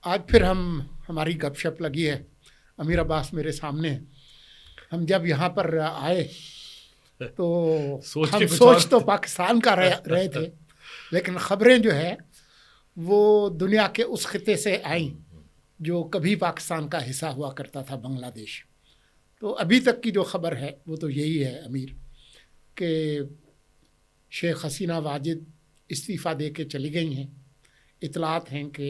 آج پھر ہماری گپ شپ لگی ہے. امیر عباس میرے سامنے ہیں. ہم جب یہاں پر آئے تو ہم سوچ تو پاکستان کا رہے تھے، لیکن خبریں جو ہے وہ دنیا کے اس خطے سے آئیں جو کبھی پاکستان کا حصہ ہوا کرتا تھا، بنگلہ دیش. تو ابھی تک کی جو خبر ہے وہ تو یہی ہے امیر، کہ شیخ حسینہ واجد استعفیٰ دے کے چلی گئی ہیں. اطلاعات ہیں کہ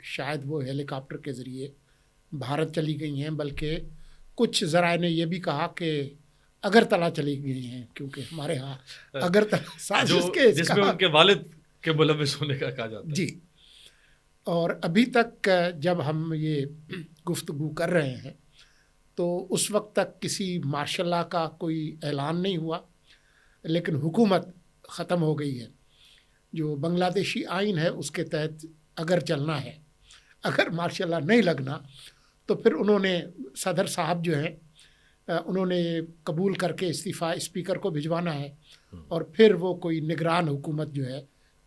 شاید وہ ہیلی کاپٹر کے ذریعے بھارت چلی گئی ہیں، بلکہ کچھ ذرائع نے یہ بھی کہا کہ اگرتلہ چلی گئی ہیں، کیونکہ ہمارے ہاں اگرتلہ سازش کے جس میں ان کے والد کے ملوث ہونے کا کہا جاتا ہے. جی. اور ابھی تک جب ہم یہ گفتگو کر رہے ہیں تو اس وقت تک کسی مارشل لا کا کوئی اعلان نہیں ہوا، لیکن حکومت ختم ہو گئی ہے. جو بنگلہ دیشی آئین ہے اس کے تحت اگر چلنا ہے، اگر مارشل لا نہیں لگنا تو پھر انہوں نے صدر صاحب جو ہیں انہوں نے قبول کر کے استعفیٰ اسپیکر کو بھجوانا ہے، اور پھر وہ کوئی نگران حکومت جو ہے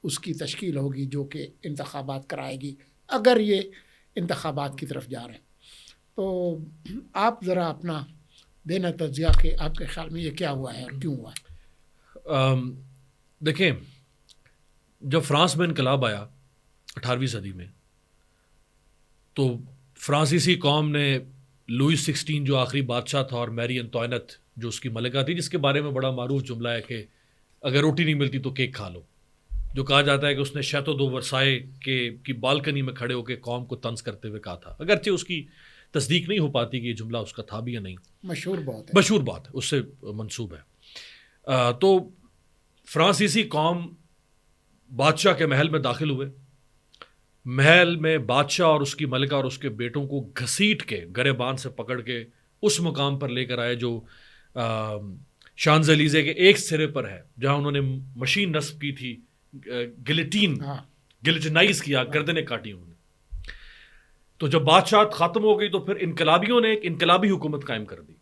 اس کی تشکیل ہوگی جو کہ انتخابات کرائے گی، اگر یہ انتخابات کی طرف جا رہے ہیں. تو آپ ذرا اپنا دینا تجزیہ کہ آپ کے خیال میں یہ کیا ہوا ہے اور کیوں ہوا ہے. دیکھیں، جب فرانس میں انقلاب آیا 18ویں صدی میں، تو فرانسیسی قوم نے لوئس 16 جو آخری بادشاہ تھا اور میری انطوائنت جو اس کی ملکہ تھی، جس کے بارے میں بڑا معروف جملہ ہے کہ اگر روٹی نہیں ملتی تو کیک کھا لو، جو کہا جاتا ہے کہ اس نے شیتو دو ورسائے کی بالکنی میں کھڑے ہو کے قوم کو طنز کرتے ہوئے کہا تھا. اگرچہ اس کی تصدیق نہیں ہو پاتی کہ یہ جملہ اس کا تھا بھی یا نہیں، مشہور بات ہے اس سے منسوب ہے. تو فرانسیسی قوم بادشاہ کے محل میں داخل ہوئے. محل میں بادشاہ اور اس کی ملکہ اور اس کے بیٹوں کو گھسیٹ کے گریبان سے پکڑ کے اس مقام پر لے کر آئے جو شانز الیزے کے ایک سرے پر ہے، جہاں انہوں نے مشین نصب کی تھی، گلٹنائز کیا، گردنیں کاٹی انہوں نے. تو جب بادشاہت ختم ہو گئی تو پھر انقلابیوں نے ایک انقلابی حکومت قائم کر دی.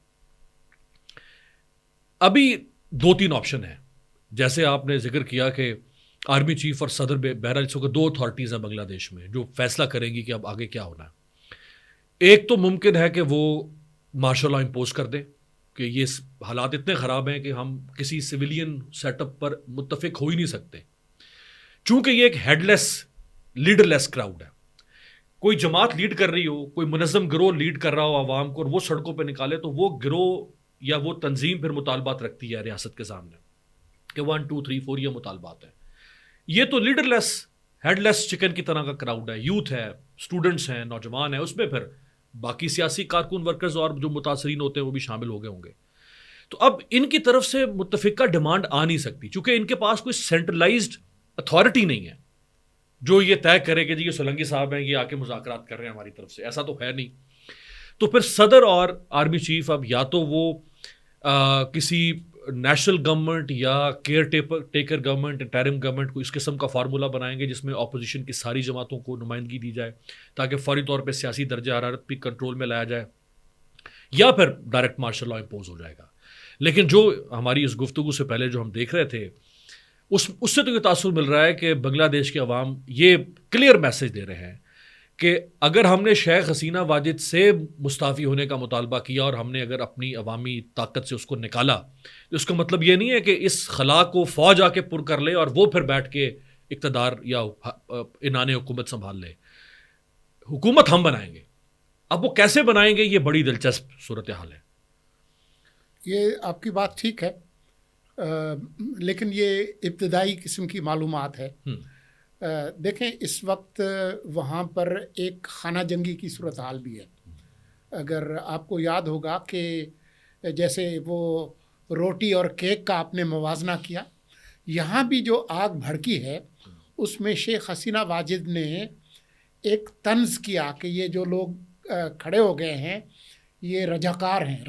ابھی 2-3 آپشن ہیں، جیسے آپ نے ذکر کیا کہ آرمی چیف اور صدر، بہرحال اس کو 2 اتھارٹیز ہیں بنگلہ دیش میں جو فیصلہ کریں گی کہ اب آگے کیا ہونا ہے. ایک تو ممکن ہے کہ وہ مارشل لا امپوز کر دیں، کہ یہ حالات اتنے خراب ہیں کہ ہم کسی سویلین سیٹ اپ پر متفق ہو ہی نہیں سکتے، چونکہ یہ ایک had less leader less crowd ہے. کوئی جماعت لیڈ کر رہی ہو، کوئی منظم گروہ لیڈ کر رہا ہو عوام کو، اور وہ سڑکوں پہ نکالے، تو وہ گروہ یا وہ تنظیم پھر مطالبات رکھتی ہے ریاست کے سامنے کہ 1 2 3 4 یہ مطالبات ہیں. یہ تو leader less had less chicken کی طرح کا کراؤڈ ہے، یوتھ ہے، اسٹوڈنٹس ہیں، نوجوان ہیں، اس میں پھر باقی سیاسی کارکن ورکرز اور جو متاثرین ہوتے ہیں وہ بھی شامل ہو گئے ہوں گے. تو اب ان کی طرف سے متفقہ ڈیمانڈ آ نہیں سکتی، چونکہ ان کے پاس کوئی سینٹرلائزڈ اتھارٹی نہیں ہے جو یہ طے کرے کہ جی یہ سولنگی صاحب ہیں، یہ آ کے مذاکرات کر رہے ہیں ہماری طرف سے. ایسا تو ہے نہیں. تو پھر صدر اور آرمی چیف اب یا تو وہ کسی نیشنل گورنمنٹ یا care taker government, interim government کو اس قسم کا فارمولہ بنائیں گے جس میں اپوزیشن کی ساری جماعتوں کو نمائندگی دی جائے تاکہ فوری طور پہ سیاسی درجہ حرارت بھی کنٹرول میں لایا جائے، یا پھر ڈائریکٹ مارشل لا امپوز ہو جائے گا. لیکن جو ہماری اس گفتگو سے پہلے جو ہم دیکھ رہے تھے اس سے تو یہ تاثر مل رہا ہے کہ بنگلہ دیش کے عوام یہ کلیئر میسج دے رہے ہیں کہ اگر ہم نے شیخ حسینہ واجد سے مستعفی ہونے کا مطالبہ کیا اور ہم نے اگر اپنی عوامی طاقت سے اس کو نکالا، تو اس کا مطلب یہ نہیں ہے کہ اس خلا کو فوج آ کے پر کر لے اور وہ پھر بیٹھ کے اقتدار یا انعان حکومت سنبھال لے. حکومت ہم بنائیں گے. اب وہ کیسے بنائیں گے، یہ بڑی دلچسپ صورتحال ہے. یہ آپ کی بات ٹھیک ہے، لیکن یہ ابتدائی قسم کی معلومات ہے. دیکھیں اس وقت وہاں پر ایک خانہ جنگی کی صورتحال بھی ہے. اگر آپ کو یاد ہوگا کہ جیسے وہ روٹی اور کیک کا آپ نے موازنہ کیا، یہاں بھی جو آگ بھڑکی ہے اس میں شیخ حسینہ واجد نے ایک طنز کیا کہ یہ جو لوگ کھڑے ہو گئے ہیں یہ رضاکار ہیں.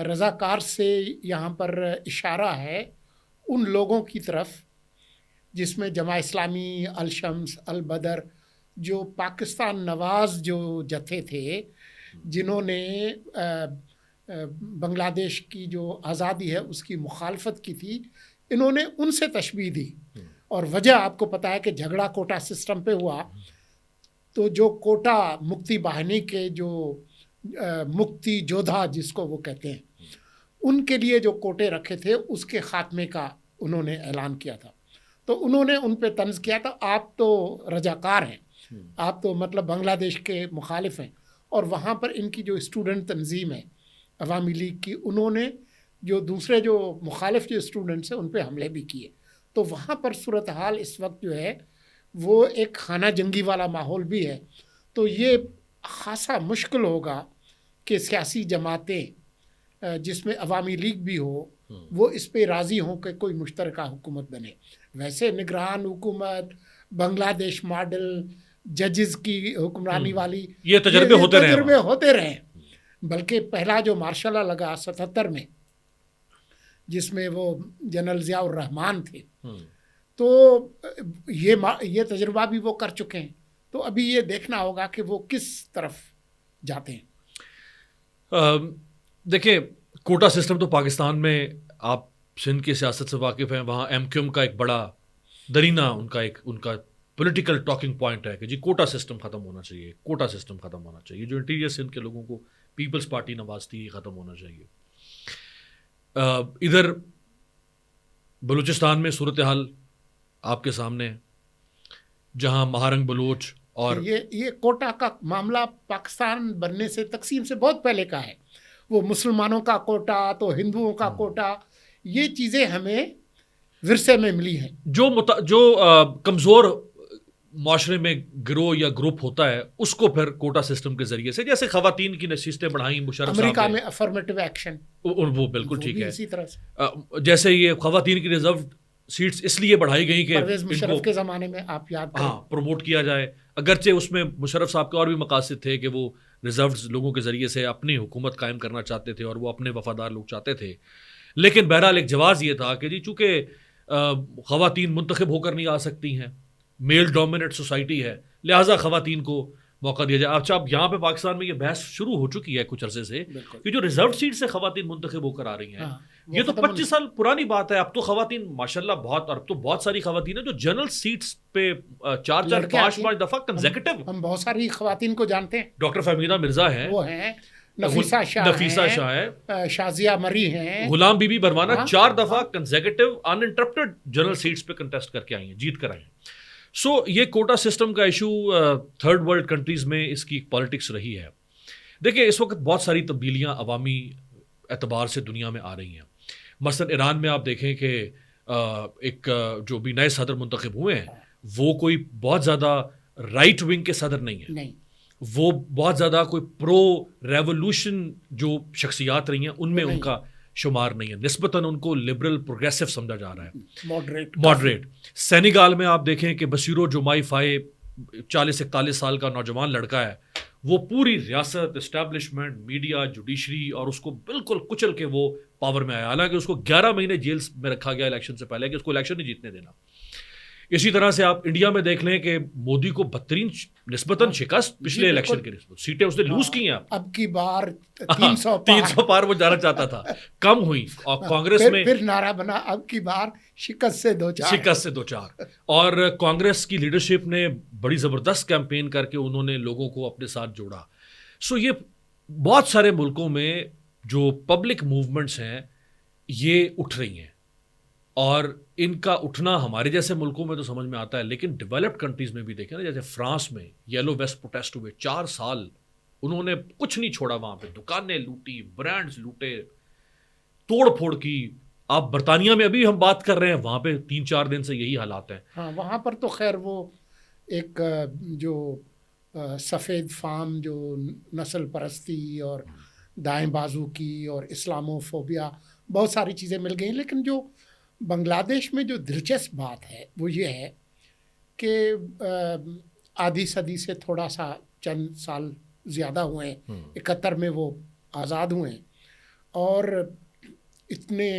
رضاکار سے یہاں پر اشارہ ہے ان لوگوں کی طرف جس میں جماعت اسلامی، الشمس، البدر، جو پاکستان نواز جو جتھے تھے جنہوں نے بنگلہ دیش کی جو آزادی ہے اس کی مخالفت کی تھی، انہوں نے ان سے تشبیہ دی. اور وجہ آپ کو پتہ ہے کہ جھگڑا کوٹا سسٹم پہ ہوا تو جو کوٹا مکتی باہنی کے جو مکتی جودھا جس کو وہ کہتے ہیں، ان کے لیے جو کوٹے رکھے تھے اس کے خاتمے کا انہوں نے اعلان کیا تھا. تو انہوں نے ان پہ طنز کیا تھا، آپ تو رجاکار ہیں، آپ تو مطلب بنگلہ دیش کے مخالف ہیں. اور وہاں پر ان کی جو اسٹوڈنٹ تنظیم ہے عوامی لیگ کی، انہوں نے جو دوسرے جو مخالف جو اسٹوڈنٹس ہیں ان پہ حملے بھی کیے. تو وہاں پر صورتحال اس وقت جو ہے وہ ایک خانہ جنگی والا ماحول بھی ہے. تو یہ خاصا مشکل ہوگا کہ سیاسی جماعتیں جس میں عوامی لیگ بھی ہو وہ اس پہ راضی ہوں کہ کوئی مشترکہ حکومت بنے. ویسے نگران حکومت، بنگلہ دیش ماڈل، ججز کی حکمرانی والی یہ تجربے ہوتے رہے. بلکہ پہلا جو مارشل لا لگا 77 میں جس میں وہ جنرل ضیاء الرحمان تھے، تو یہ تجربہ بھی وہ کر چکے ہیں. تو ابھی یہ دیکھنا ہوگا کہ وہ کس طرف جاتے ہیں. دیکھیں کوٹا سسٹم تو پاکستان میں آپ سندھ کی سیاست سے واقف ہیں، وہاں ایم کیو ایم کا ایک بڑا درینہ ان کا پولیٹیکل ٹاکنگ پوائنٹ ہے کہ جی کوٹا سسٹم ختم ہونا چاہیے، کوٹا سسٹم ختم ہونا چاہیے. جو انٹیریئر سندھ کے لوگوں کو پیپلز پارٹی نوازتی ہے ختم ہونا چاہیے. ادھر بلوچستان میں صورتحال آپ کے سامنے ہے، جہاں مہارنگ بلوچ اور یہ کوٹا کا معاملہ پاکستان بننے سے، تقسیم سے بہت پہلے کا ہے. وہ مسلمانوں کا کوٹا تو ہندوؤں کا کوٹا، یہ چیزیں ہمیں ورثے میں ملی ہیں. جو کمزور معاشرے میں گروہ یا گروپ ہوتا ہے اس کو پھر کوٹا سسٹم کے ذریعے سے، جیسے خواتین کی نشستیں بڑھائیں مشرف صاحب نے، امریکہ میں افرمیٹو ایکشن، وہ بالکل ٹھیک ہے. اسی طرح سے جیسے یہ خواتین کی ریزرو سیٹس اس لیے بڑھائی گئی کہ پرویز مشرف کے زمانے میں آپ یاد کریں، پروموٹ کیا جائے. اگرچہ اس میں مشرف صاحب کے اور بھی مقاصد تھے کہ وہ ریزروڈ لوگوں کے ذریعے سے اپنی حکومت قائم کرنا چاہتے تھے اور وہ اپنے وفادار لوگ چاہتے تھے. لیکن بہرحال ایک جواز یہ تھا کہ جی چونکہ خواتین منتخب ہو کر نہیں آ سکتی ہیں، میل ڈومینیٹ سوسائٹی ہے، لہٰذا خواتین کو موقع دیا جائے. اچھا اب یہاں پہ پاکستان میں یہ بحث شروع ہو چکی ہے کچھ عرصے سے کہ جو ریزرو سیٹ سے خواتین منتخب ہو کر آ رہی ہیں، یہ تو 25 سال پرانی بات ہے. اب تو خواتین ماشاءاللہ بہت ساری خواتین ہیں جو جنرل سیٹس پہ 4 5 دفعہ کنزیکٹو. ہم بہت ساری خواتین کو جانتے ہیں. ڈاکٹر فہمیدہ مرزا ہیں، وہ ہیں نفیسہ شاہ ہیں، شازیہ مری ہیں، غلام بی بی بروانہ 4 دفعہ کنزیکٹو ان انٹرپٹڈ جنرل سیٹس پہ کنٹیسٹ کر کے آئی ہیں، جیت کر آئی ہیں. سو یہ کوٹا سسٹم کا ایشو تھرڈ ورلڈ کنٹریز میں اس کی پالیٹکس رہی ہے. دیکھیں اس وقت بہت ساری تبدیلیاں عوامی اعتبار سے دنیا میں آ رہی ہیں. مثلا ایران میں آپ دیکھیں کہ ایک جو بھی نئے صدر منتخب ہوئے ہیں وہ کوئی بہت زیادہ رائٹ ونگ کے صدر نہیں ہیں، وہ بہت زیادہ کوئی پرو ریولوشن جو شخصیات رہی ہیں ان میں ان کا شمار نہیں ہے، نسبتاً ان کو لبرل پروگریسو سمجھا جا رہا ہے، ماڈریٹ. سینیگال میں آپ دیکھیں کہ بشیرو جومائی فائے 40-41 سال کا نوجوان لڑکا ہے، وہ پوری ریاست، اسٹیبلشمنٹ، میڈیا، جوڈیشری اور اس کو بالکل کچل کے وہ پاور میں آیا، حالانکہ اس کو 11 مہینے جیل میں رکھا گیا الیکشن سے پہلے کہ اس کو الیکشن نہیں جیتنے دینا. اسی طرح سے آپ انڈیا میں دیکھ لیں کہ مودی کو بدترین نسبتاً شکست پچھلے الیکشن کے نسبت، سیٹیں اس نے لوز کی ہیں. اب کی بار 300 پار وہ جانا چاہتا تھا، کم ہوئی. اور کانگریس میں پھر نعرہ بنا اب کی بار شکست سے دو چار. اور کانگریس کی لیڈرشپ نے بڑی زبردست کیمپین کر کے انہوں نے لوگوں کو اپنے ساتھ جوڑا. سو یہ بہت سارے ملکوں میں جو پبلک موومنٹس ہیں یہ اٹھ رہی ہیں، اور ان کا اٹھنا ہمارے جیسے ملکوں میں تو سمجھ میں آتا ہے، لیکن ڈیولپڈ کنٹریز میں بھی دیکھیں نا، جیسے فرانس میں یلو ویسٹ پروٹیسٹ ہوئے 4 سال انہوں نے کچھ نہیں چھوڑا، وہاں پہ دکانیں لوٹی، برانڈز لوٹے، توڑ پھوڑ کی. آپ برطانیہ میں ابھی ہم بات کر رہے ہیں، وہاں پہ 3-4 دن سے یہی حالات ہیں. ہاں وہاں پر تو خیر وہ ایک جو سفید فام جو نسل پرستی اور دائیں بازو کی اور اسلامو فوبیا بہت ساری چیزیں مل گئی. لیکن جو بنگلہ دیش میں جو دلچسپ بات ہے وہ یہ ہے کہ آدھی صدی سے تھوڑا سا چند سال زیادہ ہوئے ہیں، 71 میں وہ آزاد ہوئے ہیں، اور اتنے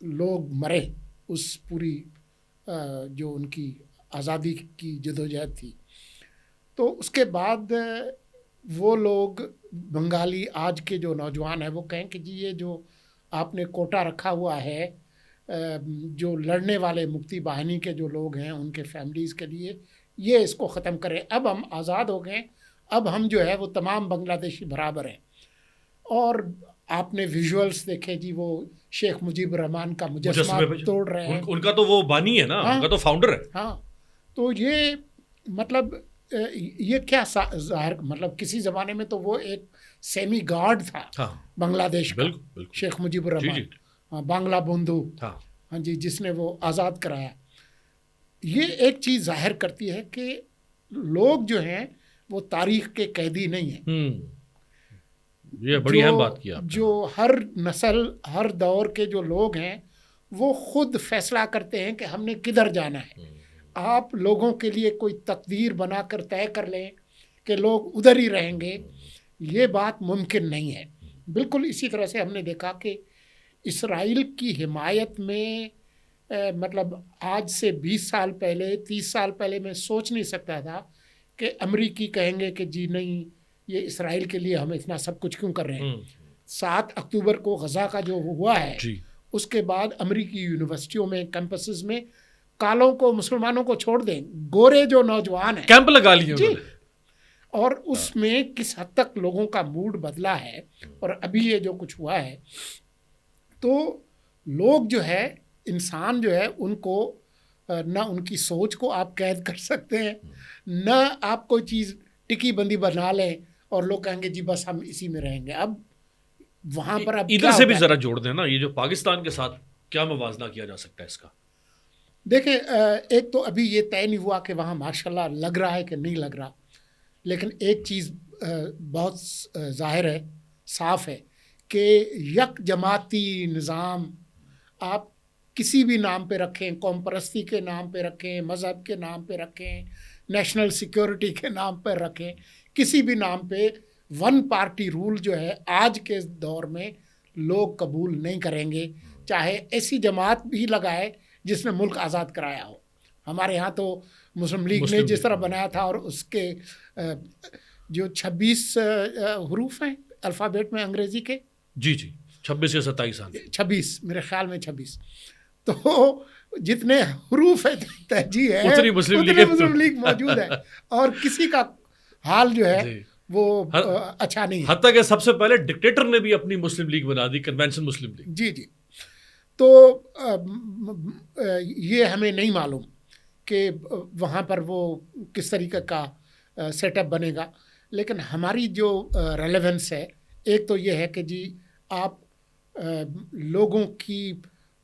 لوگ مرے اس پوری جو ان کی آزادی کی جدوجہد تھی. تو اس کے بعد وہ لوگ بنگالی آج کے جو نوجوان ہیں وہ کہیں کہ جی یہ جو آپ نے کوٹا رکھا ہوا ہے جو لڑنے والے مکتی باہنی کے جو لوگ ہیں ان کے فیملیز کے لیے یہ اس کو ختم کریں. اب ہم آزاد ہو گئے, اب ہم جو ہے وہ تمام بنگلہ دیشی برابر ہیں. اور آپ نے ویژولز دیکھے جی, وہ شیخ مجیب الرحمان کا مجسمہ توڑ رہے ہیں. ان کا تو وہ بانی ہے نا, ان کا تو فاؤنڈر ہے. ہاں, تو یہ مطلب یہ کیا ظاہر, مطلب کسی زمانے میں تو وہ ایک سیمی گاڈ تھا بنگلہ دیش کا, شیخ مجیب الرحمان, ہاں, بانگلہ بندھو, ہاں جی, جس نے وہ آزاد کرایا. یہ ایک چیز ظاہر کرتی ہے کہ لوگ جو ہیں وہ تاریخ کے قیدی نہیں ہیں. یہ بڑی اہم بات کیا. جو ہر نسل, ہر دور کے جو لوگ ہیں وہ خود فیصلہ کرتے ہیں کہ ہم نے کدھر جانا ہے. آپ لوگوں کے لیے کوئی تقدیر بنا کر طے کر لیں کہ لوگ ادھر ہی رہیں گے, یہ بات ممکن نہیں ہے. بالکل اسی طرح سے ہم نے دیکھا کہ اسرائیل کی حمایت میں مطلب آج سے 20 سال پہلے, 30 سال پہلے میں سوچ نہیں سکتا تھا کہ امریکی کہیں گے کہ جی نہیں, یہ اسرائیل کے لیے ہم اتنا سب کچھ کیوں کر رہے ہیں. 7 اکتوبر کو غزہ کا جو ہوا ہے اس کے بعد امریکی یونیورسٹیوں میں, کیمپسز میں کالوں کو, مسلمانوں کو چھوڑ دیں, گورے جو نوجوان ہیں کیمپ لگا لیے جی. اور اس میں کس حد تک لوگوں کا موڈ بدلا ہے. اور ابھی یہ جو کچھ ہوا ہے تو لوگ جو ہے, انسان جو ہے, ان کو نہ ان کی سوچ کو آپ قید کر سکتے ہیں, نہ آپ کوئی چیز ٹکی بندی بنا لیں اور لوگ کہیں گے جی بس ہم اسی میں رہیں گے. اب وہاں پر اب ادھر سے بھی ذرا جوڑ دیں نا, یہ جو پاکستان کے ساتھ کیا موازنہ کیا جا سکتا ہے اس کا. دیکھیں, ایک تو ابھی یہ طے نہیں ہوا کہ وہاں ماشاءاللہ لگ رہا ہے کہ نہیں لگ رہا, لیکن ایک چیز بہت ظاہر ہے, صاف ہے کہ یک جماعتی نظام آپ کسی بھی نام پہ رکھیں, قوم پرستی کے نام پہ رکھیں, مذہب کے نام پہ رکھیں, نیشنل سیکیورٹی کے نام پہ رکھیں, کسی بھی نام پہ ون پارٹی رول جو ہے آج کے دور میں لوگ قبول نہیں کریں گے, چاہے ایسی جماعت بھی لگائے جس نے ملک آزاد کرایا ہو. ہمارے ہاں تو مسلم لیگ نے جس طرح بنایا تھا, اور اس کے جو 26 حروف ہیں الفابیٹ میں انگریزی کے, جی 26 یا 27 26 میرے خیال میں 26, تو جتنے حروف تہجی ہے اتنی مسلم لیگ موجود ہے, اور کسی کا حال جو ہے وہ اچھا نہیں ہے. حتیٰ کہ سب سے پہلے ڈکٹیٹر نے بھی اپنی مسلم لیگ بنا دی, کنونشن مسلم لیگ. جی. تو یہ ہمیں نہیں معلوم کہ وہاں پر وہ کس طریقے کا سیٹ اپ بنے گا, لیکن ہماری جو ریلیونس ہے ایک تو یہ ہے کہ جی آپ لوگوں کی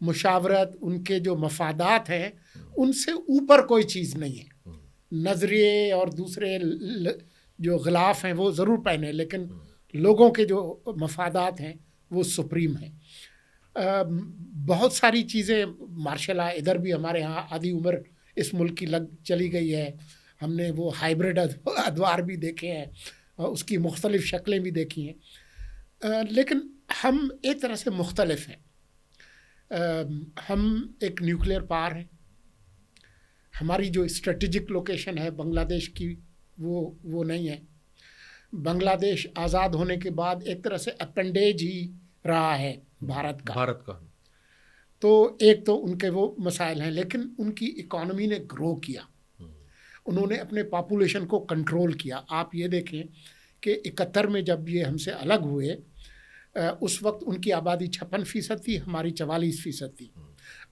مشاورت, ان کے جو مفادات ہیں ان سے اوپر کوئی چیز نہیں ہے. نظریے اور دوسرے جو غلاف ہیں وہ ضرور پہنے, لیکن لوگوں کے جو مفادات ہیں وہ سپریم ہیں. بہت ساری چیزیں ماشاء اللہ ادھر بھی ہمارے ہاں آدھی عمر اس ملک کی لگ چلی گئی ہے. ہم نے وہ ہائیبرڈ ادوار بھی دیکھے ہیں, اس کی مختلف شکلیں بھی دیکھی ہیں, لیکن ہم ایک طرح سے مختلف ہیں. ہم ایک نیوکلیئر پاور ہیں, ہماری جو اسٹریٹجک لوکیشن ہے بنگلہ دیش کی وہ نہیں ہے. بنگلہ دیش آزاد ہونے کے بعد ایک طرح سے اپنڈیج ہی رہا ہے بھارت کا. تو ایک تو ان کے وہ مسائل ہیں, لیکن ان کی اکانومی نے گرو کیا, انہوں نے اپنے پاپولیشن کو کنٹرول کیا. آپ یہ دیکھیں کہ 71 میں جب یہ ہم سے الگ ہوئے اس وقت ان کی آبادی 56% تھی, ہماری 44% تھی.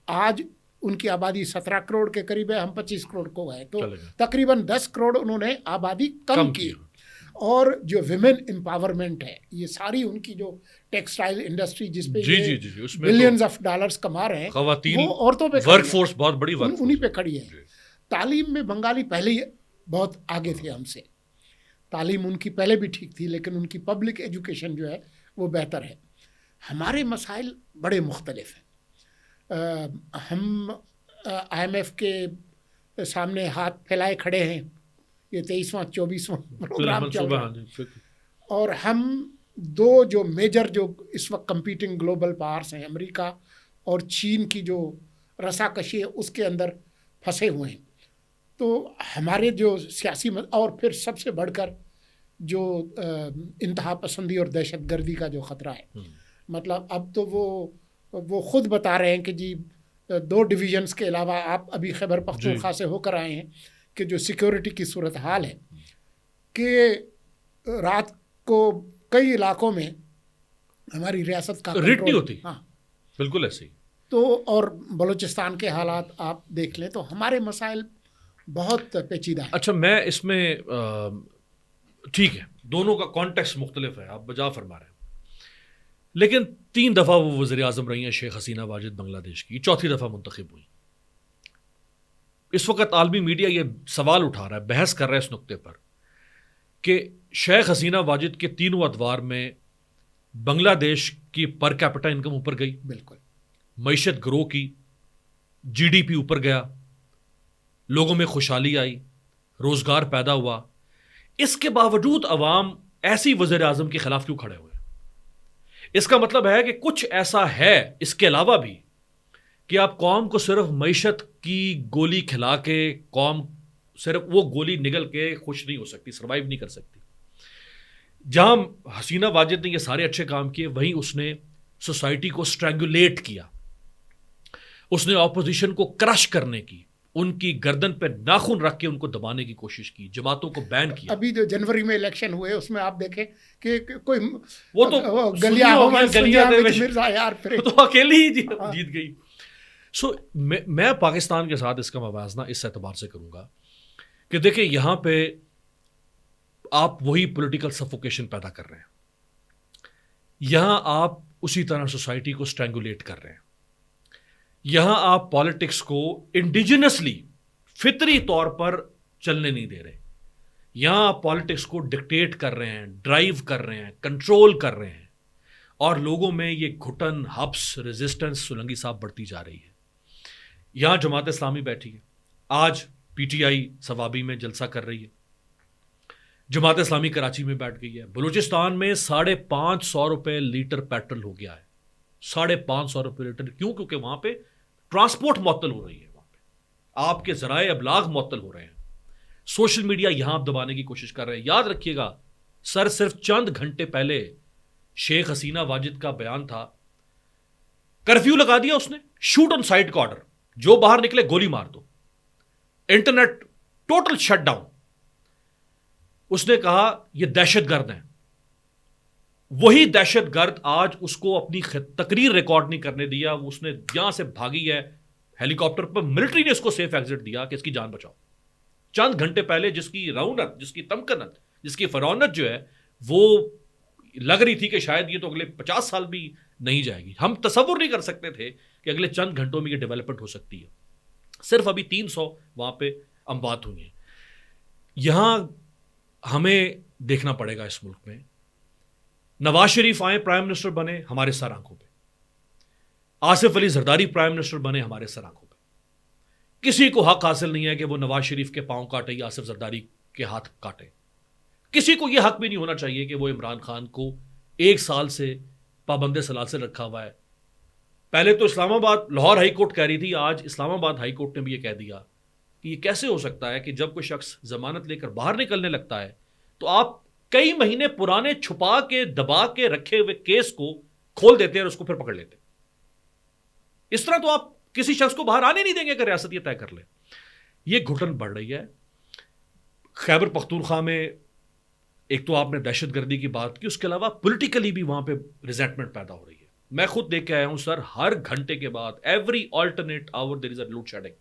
آج ان کی آبادی 17 کروڑ کے قریب ہے, ہم 25 کروڑ کو گئے, تو تقریباً 10 کروڑ انہوں نے آبادی کم کی. اور جو ویمن امپاورمنٹ ہے, یہ ساری ان کی جو ٹیکسٹائل انڈسٹری جس پہ بلینز آف ڈالرز کما رہے ہیں, وہ عورتوں پہ ورک فورس بہت بڑی انہی پہ کھڑی ہے. تعلیم میں بنگالی پہلے ہی بہت آگے تھے ہم سے, تعلیم ان کی پہلے بھی ٹھیک تھی, لیکن ان کی پبلک ایجوکیشن جو ہے وہ بہتر ہے. ہمارے مسائل بڑے مختلف ہیں. ہم IMF کے سامنے ہاتھ پھیلائے کھڑے ہیں, یہ 23واں 24واں پروگرام چل رہا ہے, اور ہم دو جو میجر جو اس وقت کمپیٹنگ گلوبل پاورس ہیں, امریکہ اور چین کی جو رساکشی ہے اس کے اندر پھنسے ہوئے ہیں. تو ہمارے جو سیاسی اور پھر سب سے بڑھ کر جو انتہا پسندی اور دہشت گردی کا جو خطرہ ہے, مطلب اب تو وہ خود بتا رہے ہیں کہ جی 2 ڈویژنس کے علاوہ آپ ابھی خیبر پختونخوا سے ہو کر آئے ہیں کہ جو سیکیورٹی کی صورتحال ہے کہ رات کو کئی علاقوں میں ہماری ریاست کا ریٹ نہیں ہوتی. ہاں بالکل ایسے ہی. تو اور بلوچستان کے حالات آپ دیکھ لیں تو ہمارے مسائل بہت پیچیدہ ہیں. اچھا میں اس میں ٹھیک ہے دونوں کا کانٹیکسٹ مختلف ہے، آپ بجا فرما رہے ہیں، لیکن 3 دفعہ وہ وزیر اعظم رہی ہیں شیخ حسینہ واجد بنگلہ دیش کی، 4تھی دفعہ منتخب ہوئی. اس وقت عالمی میڈیا یہ سوال اٹھا رہا ہے، بحث کر رہا ہے اس نقطے پر کہ شیخ حسینہ واجد کے تینوں ادوار میں بنگلہ دیش کی پر کیپٹا انکم اوپر گئی، بالکل معیشت گرو کی، جی ڈی پی اوپر گیا، لوگوں میں خوشحالی آئی، روزگار پیدا ہوا. اس کے باوجود عوام ایسی وزیر اعظم کے خلاف کیوں کھڑے ہوئے؟ اس کا مطلب ہے کہ کچھ ایسا ہے اس کے علاوہ بھی کہ آپ قوم کو صرف معیشت کی گولی کھلا کے قوم صرف وہ گولی نگل کے خوش نہیں ہو سکتی، سروائیو نہیں کر سکتی. جہاں حسینہ واجد نے یہ سارے اچھے کام کیے وہیں اس نے سوسائٹی کو اسٹرینگولیٹ کیا، اس نے اپوزیشن کو کرش کرنے کی، ان کی گردن پہ ناخن رکھ کے ان کو دبانے کی کوشش کی، جماعتوں کو بین کیا. ابھی جو جنوری میں الیکشن ہوئے اس میں آپ دیکھیں کہ کوئی وہ تو تو اکیلی ہی جیت گئی. سو میں پاکستان کے ساتھ اس کا موازنہ اس اعتبار سے کروں گا کہ دیکھیں یہاں پہ آپ وہی پولیٹیکل سفوکیشن پیدا کر رہے ہیں، یہاں آپ اسی طرح سوسائٹی کو اسٹرینگولیٹ کر رہے ہیں، یہاں آپ پالیٹکس کو انڈیجنسلی فطری طور پر چلنے نہیں دے رہے، یہاں آپ پالیٹکس کو ڈکٹیٹ کر رہے ہیں، ڈرائیو کر رہے ہیں، کنٹرول کر رہے ہیں، اور لوگوں میں یہ گھٹن، حبس، ریزسٹنس سولنگی صاحب بڑھتی جا رہی ہے. یہاں جماعت اسلامی بیٹھی ہے، آج پی ٹی آئی ثوابی میں جلسہ کر رہی ہے، جماعت اسلامی کراچی میں بیٹھ گئی ہے. بلوچستان میں 550 روپے لیٹر پیٹرول ہو گیا ہے، 550 روپے لیٹر. کیوں؟ کیونکہ وہاں پہ ٹرانسپورٹ معطل ہو رہی ہے، وہاں پہ آپ کے ذرائع ابلاغ معطل ہو رہے ہیں، سوشل میڈیا یہاں آپ دبانے کی کوشش کر رہے ہیں. یاد رکھیے گا صرف چند گھنٹے پہلے شیخ حسینہ واجد کا بیان تھا، کرفیو لگا دیا اس نے، شوٹ آن سائٹ کا آرڈر، جو باہر نکلے گولی مار دو، انٹرنیٹ ٹوٹل شٹ ڈاؤن. اس نے کہا یہ دہشت گرد ہیں. وہی دہشت گرد آج اس کو اپنی تقریر ریکارڈ نہیں کرنے دیا، اس نے یہاں سے بھاگی ہے ہیلی کاپٹر پر، ملٹری نے اس کو سیف ایگزٹ دیا کہ اس کی جان بچاؤ. چند گھنٹے پہلے جس کی رونت، جس کی تمکنت، جس کی فرونت جو ہے وہ لگ رہی تھی کہ شاید یہ تو اگلے 50 سال بھی نہیں جائے گی. ہم تصور نہیں کر سکتے تھے کہ اگلے چند گھنٹوں میں یہ ڈیولپمنٹ ہو سکتی ہے. صرف ابھی 300 وہاں پہ اموات ہوئی ہیں. یہاں ہمیں دیکھنا پڑے گا اس ملک میں، نواز شریف آئے پرائم منسٹر بنے ہمارے سر آنکھوں پہ، آصف علی زرداری پرائم منسٹر بنے ہمارے سر آنکھوں پہ. کسی کو حق حاصل نہیں ہے کہ وہ نواز شریف کے پاؤں کاٹے یا آصف زرداری کے ہاتھ کاٹے. کسی کو یہ حق بھی نہیں ہونا چاہیے کہ وہ عمران خان کو 1 سال سے پابند سلاسل رکھا ہوا ہے. پہلے تو اسلام آباد، لاہور ہائی کورٹ کہہ رہی تھی، آج اسلام آباد ہائی کورٹ نے بھی یہ کہہ دیا کہ یہ کیسے ہو سکتا ہے کہ جب کوئی شخص ضمانت لے کر باہر نکلنے لگتا ہے تو آپ کئی مہینے پرانے چھپا کے دبا کے رکھے ہوئے کیس کو کھول دیتے ہیں اور اس کو پھر پکڑ لیتے. اس طرح تو آپ کسی شخص کو باہر آنے نہیں دیں گے کہ ریاست یہ طے کر لے. یہ گھٹن بڑھ رہی ہے. خیبر پختونخوا میں ایک تو آپ نے دہشت گردی کی بات کی، اس کے علاوہ پولیٹیکلی بھی وہاں پہ ریزنٹمنٹ پیدا ہو رہی ہے. میں خود دیکھ کے آیا ہوں سر، ہر گھنٹے کے بعد ایوری آلٹرنیٹ آور دیر از اے لوڈ شیڈنگ.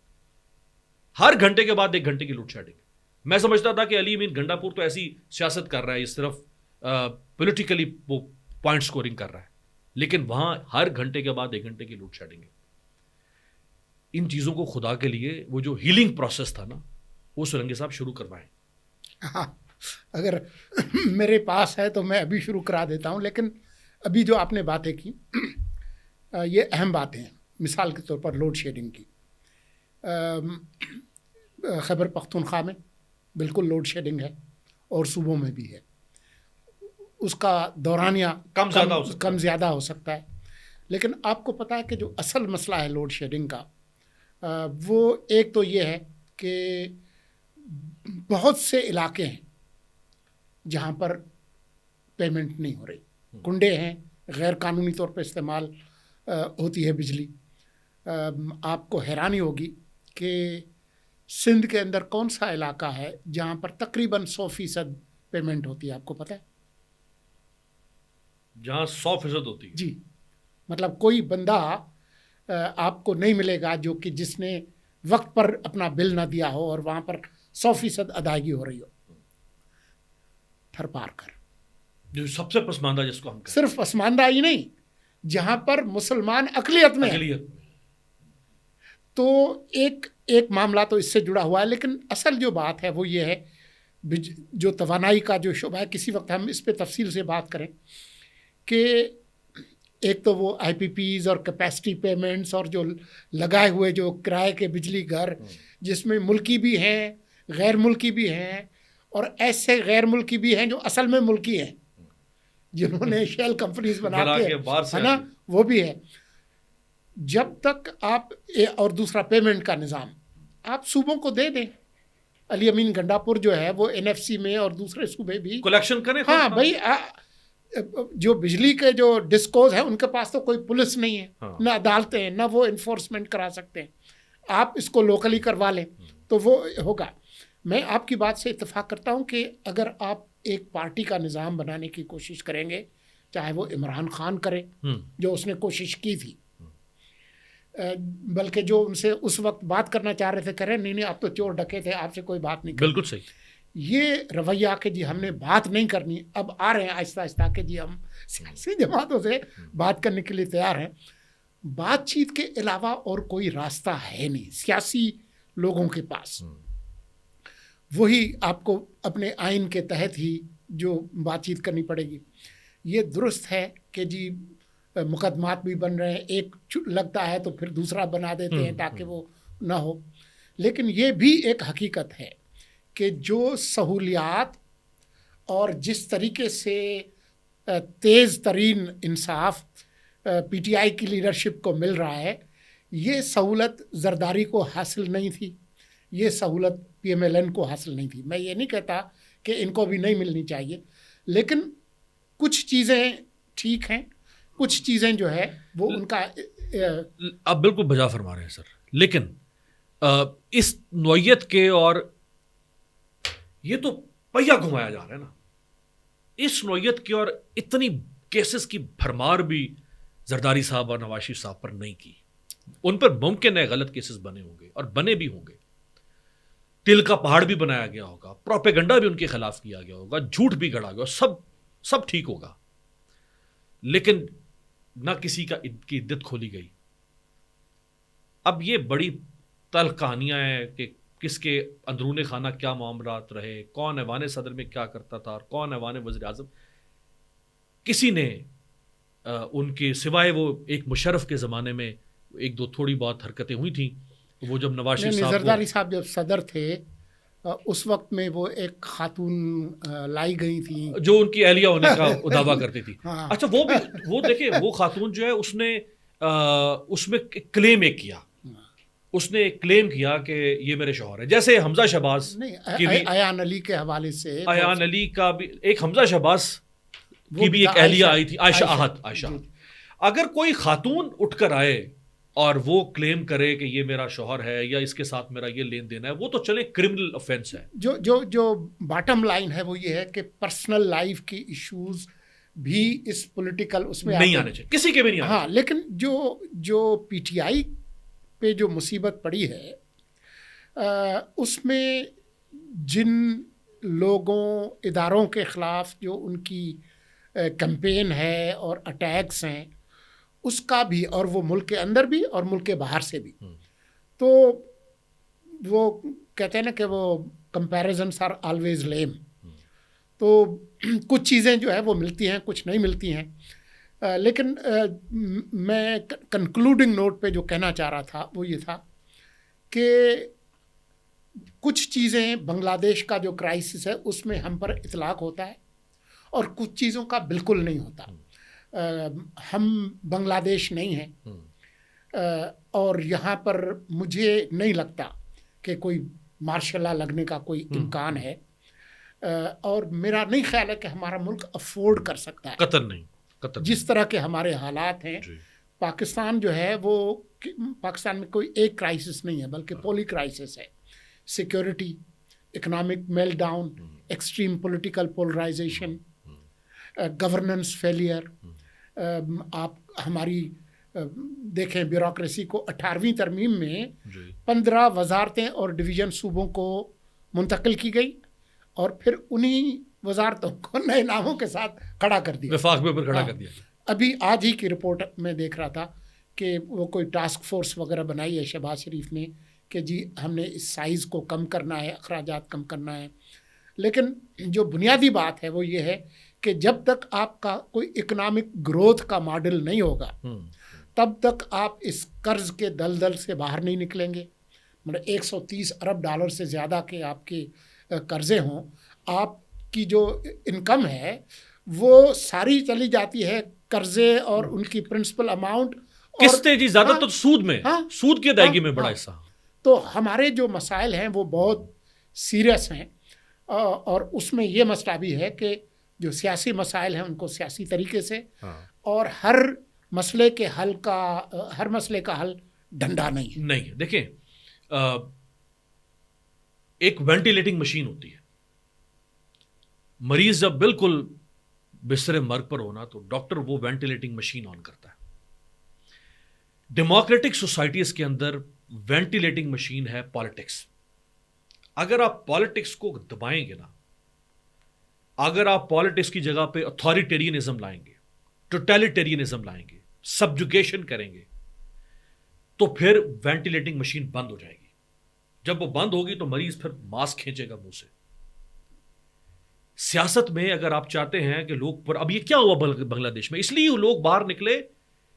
ہر گھنٹے کے بعد 1 گھنٹے کی لوڈ شیڈنگ. میں سمجھتا تھا کہ علی امین گنڈا پور تو ایسی سیاست کر رہا ہے، یہ صرف پولیٹیکلی وہ پوائنٹ سکورنگ کر رہا ہے، لیکن وہاں ہر گھنٹے کے بعد 1 گھنٹے کی لوڈ شیڈنگ ہے. ان چیزوں کو خدا کے لیے وہ جو ہیلنگ پروسیس تھا نا، وہ سولنگے صاحب شروع کروائیں. ہاں اگر میرے پاس ہے تو میں ابھی شروع کرا دیتا ہوں، لیکن ابھی جو آپ نے باتیں کی یہ اہم باتیں ہیں. مثال کے طور پر لوڈ شیڈنگ کی، خیبر پختونخوا میں بالکل لوڈ شیڈنگ ہے اور صوبوں میں بھی ہے. اس کا دورانیہ کم زیادہ ہو سکتا ہے، لیکن آپ کو پتہ ہے کہ جو اصل مسئلہ ہے لوڈ شیڈنگ کا، وہ ایک تو یہ ہے کہ بہت سے علاقے ہیں جہاں پر پیمنٹ نہیں ہو رہی، کنڈے ہیں، غیر قانونی طور پہ استعمال ہوتی ہے بجلی. آپ کو حیرانی ہوگی کہ سندھ کے اندر کون سا علاقہ ہے جہاں پر تقریباً 100% پیمنٹ ہوتی ہے؟ آپ کو پتہ ہے؟ جہاں 100% ہوتی ہے؟ جی، مطلب کوئی بندہ آپ کو نہیں ملے گا جو کہ جس نے وقت پر اپنا بل نہ دیا ہو اور وہاں پر 100% ادائیگی ہو رہی ہو. تھر پار کر جو سب سے پسماندہ جس کو ہم کہتے صرف پسماندہ ہی نہیں، جہاں پر مسلمان اقلیت میں ہیں. تو ایک معاملہ تو اس سے جڑا ہوا ہے، لیکن اصل جو بات ہے وہ یہ ہے جو توانائی کا جو شعبہ ہے، کسی وقت ہم اس پہ تفصیل سے بات کریں کہ ایک تو وہ آئی پی پیز اور کیپیسٹی پیمنٹس اور جو لگائے ہوئے جو کرائے کے بجلی گھر جس میں ملکی بھی ہیں غیر ملکی بھی ہیں اور ایسے غیر ملکی بھی ہیں جو اصل میں ملکی ہیں جنہوں نے شیل کمپنیز بنا کے ہے نا، وہ بھی ہے. جب تک آپ اور دوسرا پیمنٹ کا نظام آپ صوبوں کو دے دیں. علی امین گنڈاپور جو ہے وہ این ایف سی میں اور دوسرے صوبے بھی کلیکشن کریں. ہاں بھائی، جو بجلی کے جو ڈسکوز ہیں ان کے پاس تو کوئی پولیس نہیں ہے، نہ عدالتیں ہیں، نہ وہ انفورسمنٹ کرا سکتے ہیں. آپ اس کو لوکلی کروا لیں تو وہ ہوگا. میں آپ کی بات سے اتفاق کرتا ہوں کہ اگر آپ ایک پارٹی کا نظام بنانے کی کوشش کریں گے، چاہے وہ عمران خان کرے جو اس نے کوشش کی تھی، بلکہ جو ان سے اس وقت بات کرنا چاہ رہے تھے کریں نہیں آپ تو چور ڈکے تھے، آپ سے کوئی بات نہیں کرنی. بالکل صحیح. یہ رویہ کہ جی ہم نے بات نہیں کرنی، اب آ رہے ہیں آہستہ آہستہ کہ جی ہم سیاسی جماعتوں سے بات کرنے کے لیے تیار ہیں. بات چیت کے علاوہ اور کوئی راستہ ہے نہیں سیاسی لوگوں کے پاس. وہی آپ کو اپنے آئین کے تحت ہی جو بات چیت کرنی پڑے گی. یہ درست ہے کہ جی مقدمات بھی بن رہے ہیں، ایک لگتا ہے تو پھر دوسرا بنا دیتے ہیں تاکہ وہ نہ ہو. لیکن یہ بھی ایک حقیقت ہے کہ جو سہولیات اور جس طریقے سے تیز ترین انصاف پی ٹی آئی کی لیڈرشپ کو مل رہا ہے، یہ سہولت زرداری کو حاصل نہیں تھی، یہ سہولت پی ایم ایل این کو حاصل نہیں تھی. میں یہ نہیں کہتا کہ ان کو بھی نہیں ملنی چاہیے، لیکن کچھ چیزیں ٹھیک ہیں، کچھ چیزیں جو ہے وہ ان کا آپ بالکل بجا فرما رہے ہیں سر. لیکن اس نوعیت کے اور یہ تو پہیا گھمایا جا رہا ہے نا، اس نوعیت کی اور اتنی کیسز کی بھرمار بھی زرداری صاحب اور نواز شریف صاحب پر نہیں کی. ان پر ممکن ہے غلط کیسز بنے ہوں گے اور بنے بھی ہوں گے، تل کا پہاڑ بھی بنایا گیا ہوگا، پروپیگنڈا بھی ان کے خلاف کیا گیا ہوگا، جھوٹ بھی گڑا گیا، سب ٹھیک ہوگا. لیکن نہ کسی کی عدت کھولی گئی. اب یہ بڑی تلخ کہانیاں ہیں کہ کس کے اندرون خانہ کیا معاملات رہے، کون ایوان صدر میں کیا کرتا تھا اور کون ایوان وزیر اعظم. کسی نے ان کے سوائے وہ ایک مشرف کے زمانے میں ایک دو تھوڑی بہت حرکتیں ہوئی تھیں. وہ جب نواز شریف صاحب زرداری صاحب جب صدر تھے اس وقت میں وہ ایک خاتون لائی گئی تھی جو ان کی اہلیہ ہونے کا دعویٰ کرتی تھی. اچھا وہ دیکھیں وہ خاتون جو ہے اس نے اس میں کلیم ایک کیا، اس نے ایک کلیم کیا کہ یہ میرے شوہر ہے. جیسے حمزہ شہباز ایان علی کے حوالے سے، ایان علی کا بھی ایک حمزہ شہباز کی بھی ایک اہلیہ آئی تھی، عائشہ عائشہ. اگر کوئی خاتون اٹھ کر آئے اور وہ کلیم کرے کہ یہ میرا شوہر ہے یا اس کے ساتھ میرا یہ لین دین ہے، وہ تو چلے کرمنل افینس ہے. جو باٹم لائن ہے وہ یہ ہے کہ پرسنل لائف کی ایشوز بھی اس پولیٹیکل اس میں نہیں آنے چاہیے، کسی کے بھی نہیں آنے. ہاں، لیکن جو پی ٹی آئی پہ جو مصیبت پڑی ہے اس میں جن لوگوں اداروں کے خلاف جو ان کی کیمپین ہے اور اٹیکس ہیں اس کا بھی، اور وہ ملک کے اندر بھی اور ملک کے باہر سے بھی. تو وہ کہتے ہیں نا کہ وہ کمپیریزنس آر آلویز لیم. تو کچھ چیزیں جو ہے وہ ملتی ہیں، کچھ نہیں ملتی ہیں. لیکن میں کنکلوڈنگ نوٹ پہ جو کہنا چاہ رہا تھا وہ یہ تھا کہ کچھ چیزیں بنگلہ دیش کا جو کرائسس ہے اس میں ہم پر اطلاق ہوتا ہے اور کچھ چیزوں کا بالکل نہیں ہوتا. ہم بنگلہ دیش نہیں ہیں اور یہاں پر مجھے نہیں لگتا کہ کوئی مارشل لا لگنے کا کوئی امکان ہے، اور میرا نہیں خیال ہے کہ ہمارا ملک افورڈ کر سکتا ہے قطر نہیں جس طرح کے ہمارے حالات ہیں. پاکستان جو ہے وہ پاکستان میں کوئی ایک کرائسس نہیں ہے بلکہ پولی کرائسس ہے. Security, economic meltdown, extreme political polarisation, governance failure. آپ ہماری دیکھیں بیوروکریسی کو 18ویں ترمیم میں 15 وزارتیں اور ڈویژن صوبوں کو منتقل کی گئی اور پھر انہی وزارتوں کو نئے ناموں کے ساتھ کھڑا کر دیا, وفاق میں کھڑا کر دیا. ابھی آج ہی کی رپورٹ میں دیکھ رہا تھا کہ وہ کوئی ٹاسک فورس وغیرہ بنائی ہے شہباز شریف نے کہ جی ہم نے اس سائز کو کم کرنا ہے, اخراجات کم کرنا ہے. لیکن جو بنیادی بات ہے وہ یہ ہے کہ جب تک آپ کا کوئی اکنامک گروتھ کا ماڈل نہیں ہوگا تب تک آپ اس قرض کے دلدل سے باہر نہیں نکلیں گے. مطلب 130 ارب ڈالر سے زیادہ کے آپ کے قرضے ہوں, آپ کی جو انکم ہے وہ ساری چلی جاتی ہے قرضے اور ان کی پرنسپل اماؤنٹ قسطیں جی زیادہ تو سود میں, سود کی ادائیگی میں بڑا حصہ. تو ہمارے جو مسائل ہیں وہ بہت سیریس ہیں اور اس میں یہ مسئلہ بھی ہے کہ جو سیاسی مسائل ہیں ان کو سیاسی طریقے سے اور ہر مسئلے کا حل ڈنڈا نہیں ہے. دیکھیں ایک وینٹیلیٹنگ مشین ہوتی ہے, مریض جب بالکل بستر مرگ پر ہونا تو ڈاکٹر وہ وینٹیلیٹنگ مشین آن کرتا ہے. ڈیموکریٹک سوسائٹیز کے اندر وینٹیلیٹنگ مشین ہے پالیٹکس. اگر آپ پالیٹکس کو دبائیں گے نا, اگر آپ پالیٹکس کی جگہ پہ اتھارٹیرینزم لائیں گے, ٹوٹیلیٹیرینزم لائیں گے, سبجوگیشن کریں گے, تو پھر وینٹیلیٹنگ مشین بند ہو جائے گی. جب وہ بند ہوگی تو مریض پھر ماسک کھینچے گا منہ سے. سیاست میں اگر آپ چاہتے ہیں کہ لوگ اب یہ کیا ہوا بنگلہ دیش میں, اس لیے لوگ باہر نکلے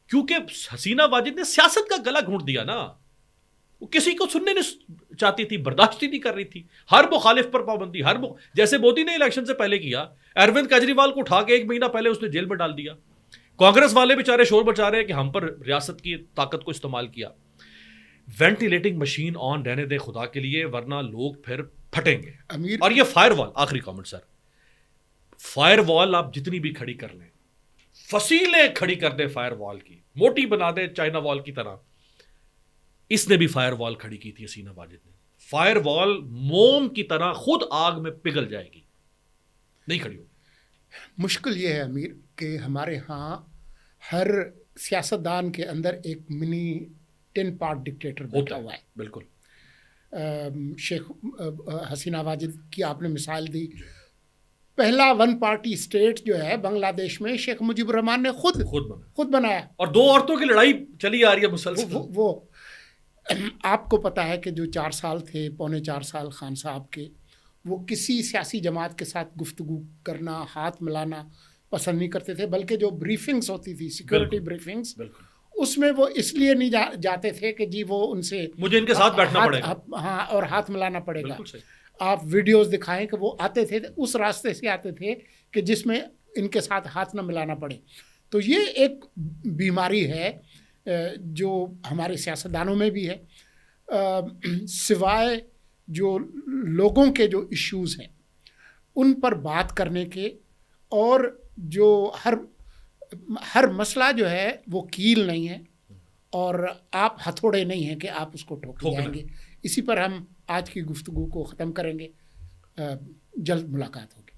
کیونکہ حسینہ واجد نے سیاست کا گلا گھونٹ دیا نا. وہ کسی کو سننے نہیں چاہتی تھی, برداشت ہی نہیں کر رہی تھی. ہر مخالف پر پابندی, جیسے مودی نے الیکشن سے پہلے کیا, اروند کیجریوال کو اٹھا کے 1 مہینہ پہلے اس نے جیل میں ڈال دیا. کانگریس والے بیچارے شور بچا رہے ہیں کہ ہم پر ریاست کی طاقت کو استعمال کیا. وینٹیلیٹنگ مشین آن رہنے دے خدا کے لیے, ورنہ لوگ پھر پھٹیں گے. اور یہ فائر وال, آخری کامنٹ سر, فائر وال آپ جتنی بھی کھڑی کر لیں, فصیلیں کھڑی کر دیں فائر وال کی, موٹی بنا دیں چائنا وال کی طرح. اس نے بھی فائر وال کھڑی کی تھی حسینہ واجد نے. فائر وال موم کی طرح خود آگ میں پگھل جائے گی, نہیں کھڑی ہوگی. مشکل یہ ہے امیر کہ ہمارے ہاں ہر سیاستدان کے اندر ایک منی 10 پارٹ ڈکٹیٹر بیٹھا ہوا ہے. بالکل. شیخ حسینہ واجد کی آپ نے مثال دی. پہلا 1 پارٹی اسٹیٹ جو ہے بنگلہ دیش میں شیخ مجیب الرحمان نے خود بنایا, اور 2 عورتوں کی لڑائی چلی آ رہی ہے مسلسل. وہ آپ کو پتا ہے کہ جو 4 سال تھے, پونے 4 سال خان صاحب کے, وہ کسی سیاسی جماعت کے ساتھ گفتگو کرنا, ہاتھ ملانا پسند نہیں کرتے تھے, بلکہ جو بریفنگز ہوتی تھی سیکورٹی بریفنگز, اس میں وہ اس لیے نہیں جاتے تھے کہ جی وہ ان سے مجھے ان کے ساتھ بیٹھنا پڑے گا, ہاں, اور ہاتھ ملانا پڑے گا. آپ ویڈیوز دکھائیں کہ وہ آتے تھے اس راستے سے آتے تھے کہ جس میں ان کے ساتھ ہاتھ نہ ملانا پڑے. تو یہ ایک بیماری ہے جو ہمارے سیاستدانوں میں بھی ہے. سوائے جو لوگوں کے جو ایشوز ہیں ان پر بات کرنے کے, اور جو ہر مسئلہ جو ہے وہ کیل نہیں ہے اور آپ ہتھوڑے نہیں ہیں کہ آپ اس کو ٹھوک جائیں گے. اسی پر ہم آج کی گفتگو کو ختم کریں گے. جلد ملاقات ہوگی.